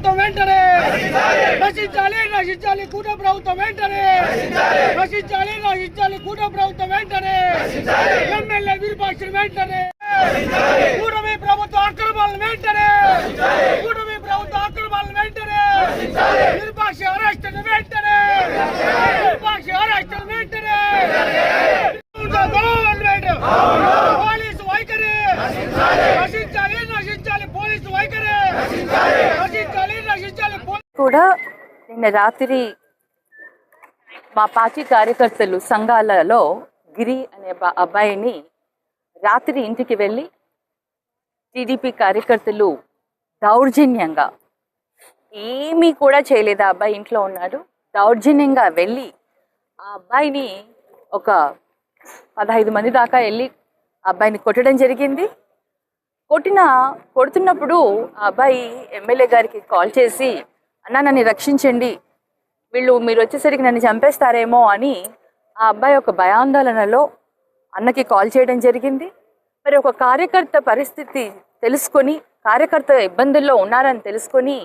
ప్రభుత్వం వెంటనే నశించాలి కూటమి ప్రభుత్వం వెంటనే నశించాలి కూటమి ప్రభుత్వం వెంటనే ఎమ్మెల్యే విరూపాక్షులు వెంటనే కూటమి ప్రభుత్వ అక్రమాలను వెంటనే విరూపాక్ష అరెస్టును వెంటనే పోలీసు వైఖరి నశించాలి పోలీసు వైఖరి నశించాలి కూడా నిన్న రాత్రి మా పార్టీ కార్యకర్తలు సంఘాలలో గిరి అనే అబ్బాయిని రాత్రి ఇంటికి వెళ్ళి టీడీపీ కార్యకర్తలు దౌర్జన్యంగా ఏమీ కూడా చేయలేదు. ఆ అబ్బాయి ఇంట్లో ఉన్నాడు. దౌర్జన్యంగా వెళ్ళి ఆ అబ్బాయిని ఒక 15 మంది దాకా వెళ్ళి ఆ అబ్బాయిని కొట్టడం జరిగింది. కొడుతున్నప్పుడు ఆ అబ్బాయి ఎమ్మెల్యే గారికి కాల్ చేసి, అన్న నన్ను రక్షించండి, మీరు వచ్చేసరికి నన్ను చంపేస్తారేమో అని ఆ అబ్బాయి ఒక భయాందోళనలో అన్నకి కాల్ చేయడం జరిగింది. మరి ఒక కార్యకర్త పరిస్థితి తెలుసుకొని, కార్యకర్త ఇబ్బందుల్లో ఉన్నారని తెలుసుకొని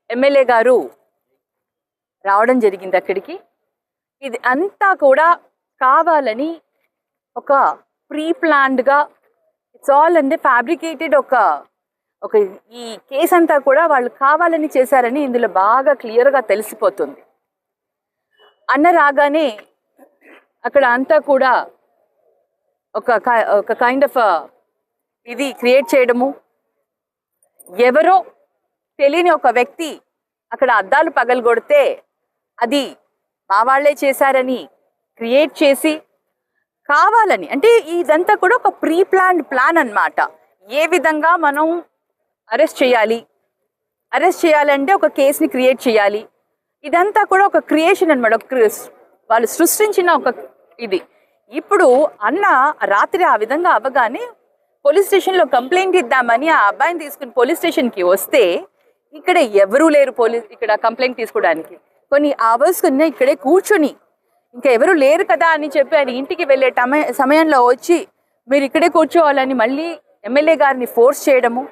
ఎమ్మెల్యే గారు రావడం జరిగింది అక్కడికి. ఇది అంతా కూడా కావాలని ఒక ప్రీ ప్లాన్డ్గా, ఇట్స్ ఆల్ అండ్ ఫ్యాబ్రికేటెడ్ ఒక ఈ కేసు అంతా కూడా వాళ్ళు కావాలని చేశారని ఇందులో బాగా క్లియర్గా తెలిసిపోతుంది. అన్న రాగానే అక్కడ అంతా కూడా ఒక కైండ్ ఆఫ్ ఇది క్రియేట్ చేయడము, ఎవరో తెలియని ఒక వ్యక్తి అక్కడ అద్దాలు పగలగొడితే అది మా వాళ్ళే చేశారని క్రియేట్ చేసి కావాలని, అంటే ఇదంతా కూడా ఒక ప్రీ ప్లాన్ అన్నమాట. ఏ విధంగా మనం అరెస్ట్ చేయాలంటే ఒక కేసుని క్రియేట్ చేయాలి. ఇదంతా కూడా ఒక క్రియేషన్ అన్నమాట, వాళ్ళు సృష్టించిన ఒక ఇది. ఇప్పుడు అన్న రాత్రి ఆ విధంగా అవ్వగానే పోలీస్ స్టేషన్లో కంప్లైంట్ ఇద్దామని ఆ అబ్బాయిని తీసుకుని పోలీస్ స్టేషన్కి వస్తే ఇక్కడ ఎవరూ లేరు ఇక్కడ కంప్లైంట్ తీసుకోవడానికి. కొన్ని అవర్స్ ఇక్కడే కూర్చొని ఇంకా ఎవరు లేరు కదా అని చెప్పి ఆయన ఇంటికి వెళ్ళే సమయంలో వచ్చి మీరు ఇక్కడే కూర్చోవాలని మళ్ళీ ఎమ్మెల్యే గారిని ఫోర్స్ చేయడము,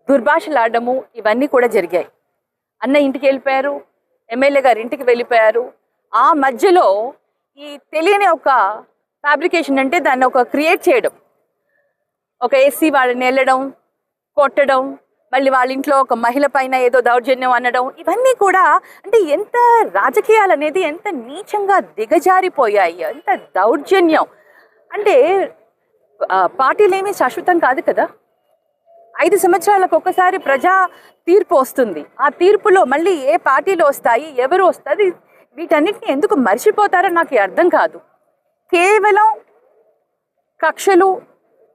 దుర్భాషలాడము, ఇవన్నీ కూడా జరిగాయి. అన్న ఇంటికి వెళ్ళిపోయారు, ఎమ్మెల్యే గారు ఇంటికి వెళ్ళిపోయారు. ఆ మధ్యలో ఈ తెలియని ఒక ఫ్యాబ్రికేషన్, అంటే దాన్ని ఒక క్రియేట్ చేయడం, ఒక ఎస్సీ వాళ్ళని వెళ్ళడం, కొట్టడం, మళ్ళీ వాళ్ళ ఇంట్లో ఒక మహిళ పైన ఏదో దౌర్జన్యం అనడం, ఇవన్నీ కూడా అంటే ఎంత రాజకీయాలు అనేది ఎంత నీచంగా దిగజారిపోయాయి, ఎంత దౌర్జన్యం. అంటే పార్టీలు ఏమీ శాశ్వతం కాదు కదా. 5 సంవత్సరాలకు ఒకసారి ప్రజా తీర్పు వస్తుంది. ఆ తీర్పులో మళ్ళీ ఏ పార్టీలు వస్తాయి, ఎవరు వస్తుంది, వీటన్నిటిని ఎందుకు మర్చిపోతారో నాకు అర్థం కాదు. కేవలం కక్షలు,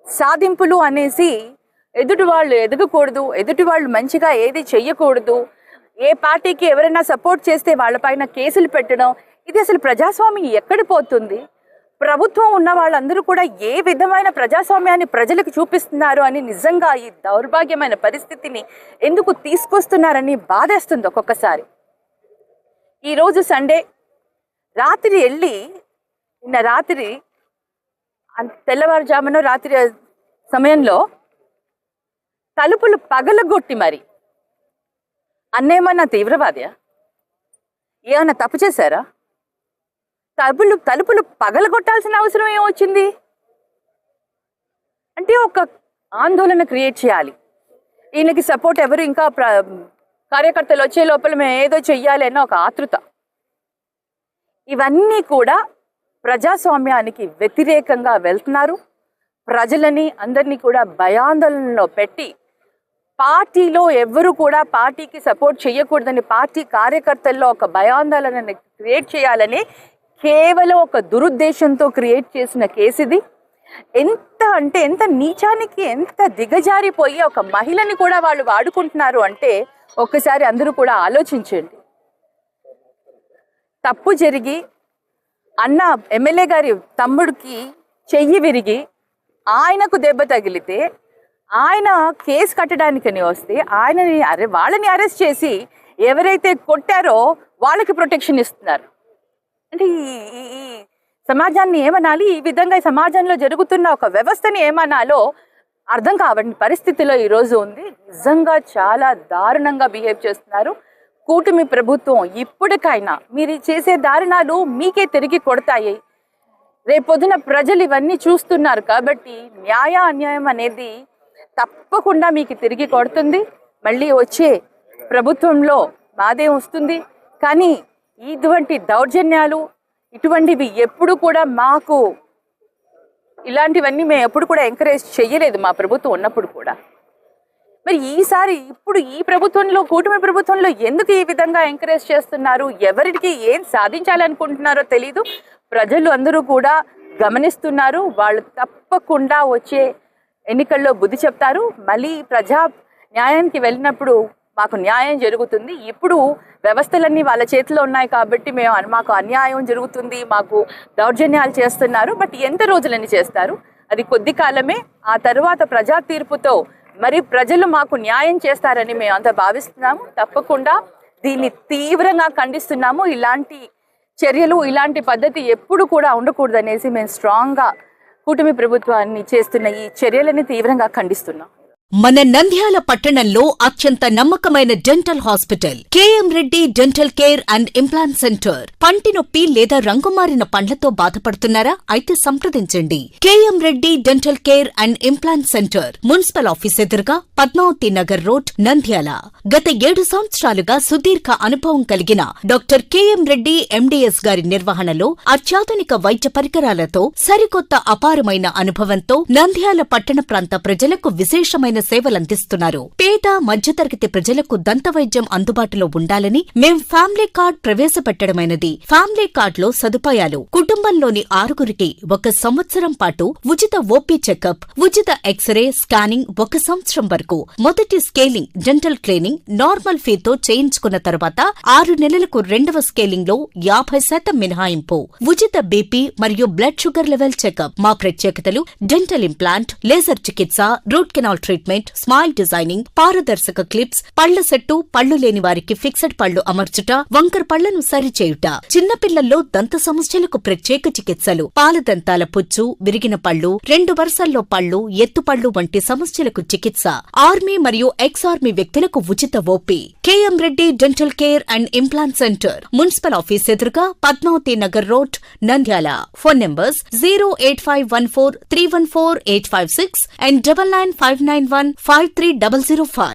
సాధింపులు అనేసి ఎదుటి వాళ్ళు ఎదగకూడదు, ఎదుటి వాళ్ళు మంచిగా ఏది చెయ్యకూడదు, ఏ పార్టీకి ఎవరైనా సపోర్ట్ చేస్తే వాళ్ళపైన కేసులు పెట్టడం, ఇది అసలు ప్రజాస్వామ్యం ఎక్కడ పోతుంది? ప్రభుత్వం ఉన్న వాళ్ళందరూ కూడా ఏ విధమైన ప్రజాస్వామ్యాన్ని ప్రజలకు చూపిస్తున్నారు అని నిజంగా ఈ దౌర్భాగ్యమైన పరిస్థితిని ఎందుకు తీసుకొస్తున్నారని బాధేస్తుంది ఒక్కొక్కసారి. ఈరోజు సండే రాత్రి వెళ్ళి నిన్న రాత్రి తెల్లవారుజామున రాత్రి సమయంలో తలుపులు పగలగొట్టి మరి అన్నేమన్నా తీవ్రవాదియా? ఏమన్నా తప్పు చేశారా? తలుపులు పగలగొట్టాల్సిన అవసరం ఏమొచ్చింది? అంటే ఒక ఆందోళన క్రియేట్ చేయాలి, ఈయనకి సపోర్ట్ ఎవరు ఇంకా కార్యకర్తలు వచ్చే లోపల మేము ఏదో చెయ్యాలి అన్న ఒక ఆతృత. ఇవన్నీ కూడా ప్రజాస్వామ్యానికి వ్యతిరేకంగా వెళ్తున్నారు. ప్రజలని అందరినీ కూడా భయాందోళనలో పెట్టి పార్టీలో ఎవరు కూడా పార్టీకి సపోర్ట్ చేయకూడదని పార్టీ కార్యకర్తల్లో ఒక భయాందోళనని క్రియేట్ చేయాలని కేవలం ఒక దురుద్దేశంతో క్రియేట్ చేసిన కేసు ఇది. ఎంత నీచానికి ఎంత దిగజారిపోయి ఒక మహిళని కూడా వాళ్ళు వాడుకుంటున్నారు అంటే ఒక్కసారి అందరూ కూడా ఆలోచించండి. తప్పు జరిగి అన్న ఎమ్మెల్యే గారి తమ్ముడికి చెయ్యి విరిగి ఆయనకు దెబ్బ తగిలితే ఆయన కేసు కట్టడానికని వస్తే వాళ్ళని అరెస్ట్ చేసి ఎవరైతే కొట్టారో వాళ్ళకి ప్రొటెక్షన్ ఇస్తున్నారు. అంటే ఈ సమాజాన్ని ఏమనాలి, ఈ విధంగా సమాజంలో జరుగుతున్న ఒక వ్యవస్థని ఏమనాలో అర్థం కావని పరిస్థితిలో ఈరోజు ఉంది. నిజంగా చాలా దారుణంగా బిహేవ్ చేస్తున్నారు కూటమి ప్రభుత్వం. ఇప్పటికైనా మీరు చేసే దారుణాలు మీకే తిరిగి కొడతాయి. రేపొద్దున ప్రజలు ఇవన్నీ చూస్తున్నారు కాబట్టి న్యాయ అన్యాయం అనేది తప్పకుండా మీకు తిరిగి కొడుతుంది. మళ్ళీ వచ్చే ప్రభుత్వంలో మాదే వస్తుంది. కానీ ఇటువంటి దౌర్జన్యాలు ఇటువంటివి ఎప్పుడు కూడా మాకు ఇలాంటివన్నీ మేము ఎప్పుడు కూడా ఎంకరేజ్ చేయలేదు మా ప్రభుత్వం ఉన్నప్పుడు కూడా. మరి ఈసారి ఇప్పుడు ఈ ప్రభుత్వంలో కూటమి ప్రభుత్వంలో ఎందుకు ఈ విధంగా ఎంకరేజ్ చేస్తున్నారు? ఎవరికి ఏం సాధించాలనుకుంటున్నారో తెలీదు. ప్రజలు అందరూ కూడా గమనిస్తున్నారు. వాళ్ళు తప్పకుండా వచ్చే ఎన్నికల్లో బుద్ధి చెప్తారు. మళ్ళీ ప్రజా న్యాయానికి వెళ్ళినప్పుడు మాకు న్యాయం జరుగుతుంది. ఇప్పుడు వ్యవస్థలన్నీ వాళ్ళ చేతిలో ఉన్నాయి కాబట్టి మాకు అన్యాయం జరుగుతుంది, మాకు దౌర్జన్యాలు చేస్తున్నారు. బట్ ఎంత రోజులని చేస్తారు? అది కొద్ది కాలమే. ఆ తర్వాత ప్రజా తీర్పుతో మరి ప్రజలు మాకు న్యాయం చేస్తారని మేము అంతా భావిస్తున్నాము. తప్పకుండా దీన్ని తీవ్రంగా ఖండిస్తున్నాము. ఇలాంటి చర్యలు ఇలాంటి పద్ధతి ఎప్పుడు కూడా ఉండకూడదు అనేసి మేము స్ట్రాంగ్గా కూటమి ప్రభుత్వాన్ని చేస్తున్న ఈ చర్యలని తీవ్రంగా ఖండిస్తున్నాం. మన నంద్యాల పట్టణంలో అత్యంత నమ్మకమైన dental hospital KM Reddy dental care and implant centre. పంటి నొప్పి లేదా రంగుమారిన పండ్లతో బాధపడుతున్నారా? అయితే సంప్రదించండి. KM Reddy dental care and implant centre, municipal office ఎదురుగా, పద్మావతి నగర్ రోడ్, నంద్యాల. గత 7 సంవత్సరాలుగా సుదీర్ఘ అనుభవం కలిగిన డాక్టర్ కేఎం రెడ్డి ఎండిఎస్ గారి నిర్వహణలో అత్యాధునిక వైద్య పరికరాలతో సరికొత్త అపారమైన అనుభవంతో నంద్యాల పట్టణ ప్రాంత ప్రజలకు విశేషమైన సేవలందిస్తున్నారు. పేద మధ్యతరగతి ప్రజలకు దంత వైద్యం అందుబాటులో ఉండాలని మేం ఫ్యామిలీ కార్డ్ ప్రవేశపెట్టడమైనది. ఫ్యామిలీ కార్డ్ లో సదుపాయాలు: కుటుంబంలోని 6గురికి 1 సంవత్సరం పాటు ఉచిత ఓపీ చెకప్, ఉచిత ఎక్స్రే స్కానింగ్ 1 సంవత్సరం వరకు, మొదటి స్కేలింగ్ డెంటల్ క్లీనింగ్ నార్మల్ ఫీతో చేయించుకున్న తర్వాత 6 నెలలకు 2వ స్కేలింగ్ లో 50% మినహాయింపు, ఉచిత బీపీ మరియు బ్లడ్ షుగర్ లెవెల్ చెకప్. మా ప్రత్యేకతలు: డెంటల్ ఇంప్లాంట్, లేజర్ చికిత్స, root canal treatment, smile designing, పారదర్శక క్లిప్స్, పళ్ల సెట్టు, పళ్లు లేని వారికి ఫిక్సెడ్ పళ్లు అమర్చుట, వంకర పళ్లను సరిచేయుట, చిన్నపిల్లల్లో దంత సమస్యలకు ప్రత్యేక చికిత్సలు, పాలదంతాల పుచ్చు, విరిగిన పళ్లు, 2 వరుసల్లో పళ్లు, ఎత్తుపళ్లు వంటి సమస్యలకు చికిత్స, ఆర్మీ మరియు ఎక్స్ ఆర్మీ వ్యక్తులకు ఉచిత OP. KM Reddy dental care and implant centre, municipal office ఎదురుగా, Padmavati Nagar road, Nandyal. Phone numbers 08514314856 and 9959153005.